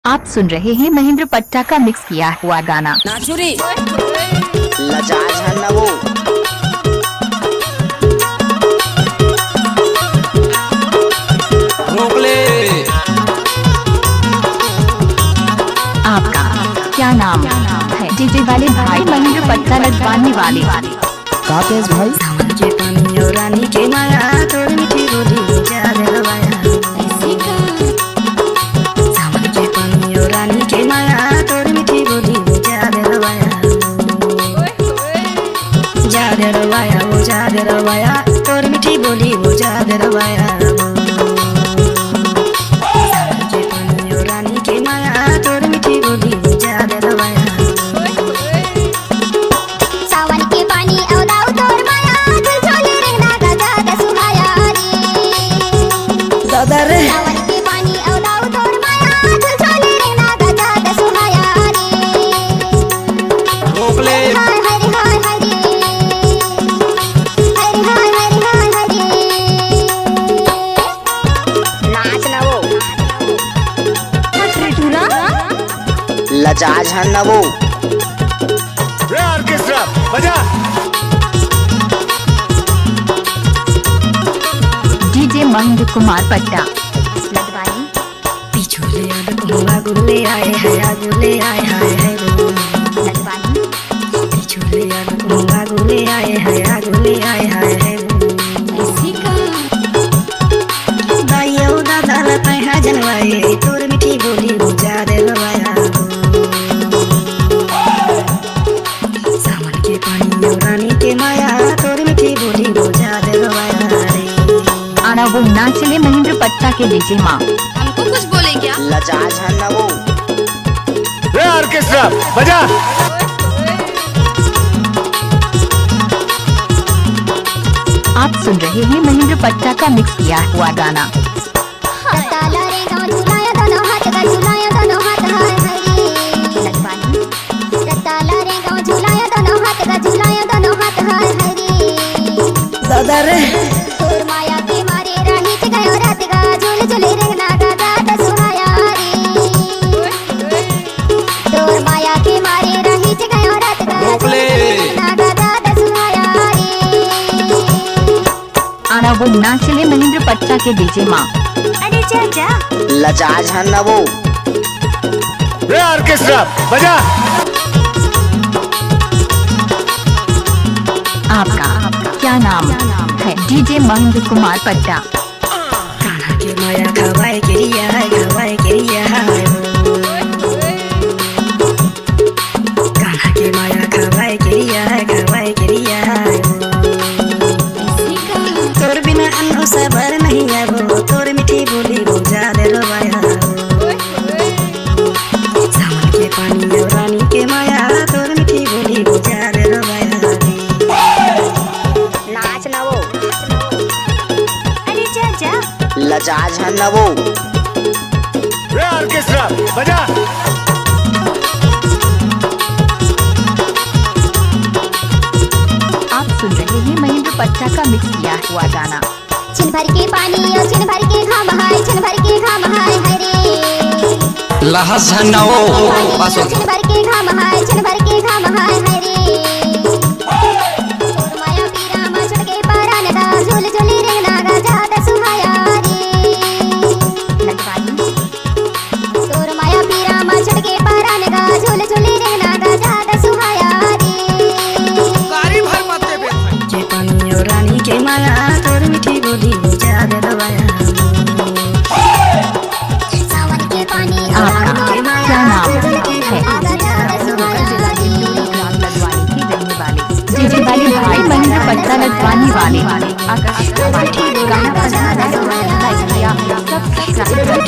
आप सुन रहे हैं महेंद्र पट्टा का मिक्स किया हुआ गाना। नाचुरी लजाज है न वो। रोक ले। आपका क्या नाम है? डीजे वाले भाई महेंद्र पट्टा लगवाने वाले। का तेज भाई के पानी और रानी के माया तोड़ मीठी बोली जा दरवाया। सावन के पानी और रानी के माया तोड़ मीठी बोली जा दरवाया। जा दरवाया वो जा दरवाया तोड़ मीठी बोली वो जा दरवाया। सावन के पानी और रानी के माया तोड़ मीठी बोली वो जा दरवाया। सावन के पानी औदाउ तोर माया दिल झोले रहना गजा दसुहाया रे। दादा रे सावन के पानी औदाउ तोर माया दिल झोले रहना गजा दसुहाया रे। रोक ले। हाय हरे हाय हरे हरे हाय हरे हाय हरे। नाच न वो। हट टूरा लजाज है न वो। रे ऑर्केस्ट्रा बजा। डीजे महेंद्र कुमार पट्टा लगवानी पिछोले अडकुआ गुले आए है गुले आए हाय है लगवानी पिछोले अडकुआ गुले आए है गुले आए हाय है दाइयो दादा लता है जनवाए तोर मीठी बोली बुझा दे रवाया। सावन के पानी और रानी के माया तोर मीठी बोली बुझा दे रवाया रे। आना वो नाचले महेंद्र पट्टा के डीजे माँ। हमको कुछ बोले क्या? लजाज है न वो। रे ऑर्केस्ट्रा बजा। आप सुन रहे हैं महेंद्र पट्टा का मिक्स किया हुआ गाना। ताला रे गाँव झुलाया दोनों हाथ का झुलाया दोनों हाथ हाय हरे। लगवानी ताला रे गाँव झुलाया दोनों हाथ का झुलाया दोनों हाथ हाय हरे। दादा रे तोर माया के मारे राही च गयो रात गा झूल झूले रहना गजा दसुहाया रे। तोर माया के मारे राही च गयो रात गा रोक ले। रहना गजा दसुहाया रे। आना वो नाचले महेंद्र पट्टा के डीजे माँ। अरे चाचा लजाज है न वो। रे ऑर्केस्ट्रा बजा। आपका क्या नाम है? डीजे महेंद्र कुमार पट्टा कान्हा के माया खवाए गिरिया है खवाए गिरिया है। कान्हा के माया खवाए गिरिया है खवाए गिरिया है। तोर बिना अन्न सबर नहीं है वो तोर मीठी बोली बुझा दे रवाया। सावन के पानी और रानी के माया तोर मीठी बोली बुझा दे रवाया। नाच न वो। अरे चाचा लजाज है न वो। रे ऑर्केस्ट्रा बजा। आप सुन रहे हैं महेंद्र पट्टा का मिक्स किया हुआ गाना। छिन भर के पानी और छिन भर के घाम हाय छिन भर के घाम हाय हरे। लहस है न वो। पास हो छिन भर के घाम हाय छिन भर के घाम हाय हरे। तोर माया पीरा मा छड़ के पारा ने दा झूल झूली रहना गजा दसुहाया रे। लगवानी तोर माया पीरा मा छड़ के पारा ने दा झूल झूली रहना गजा दसुहाया रे। गाड़ी भर मत दे बे। के पानी और रानी के माया तोर मीठी बोली बुझा दे रवाया। सावन के पानी और आपका रानी के क्या माया नाम दिल है? की गजा दसुहाया रे। लगवाने की रहने वाले डीजे वाले भाई महेंद्र पट्टा लगवाने वाले। आकाश गाना बजाना लाइक किया सब्सक्राइब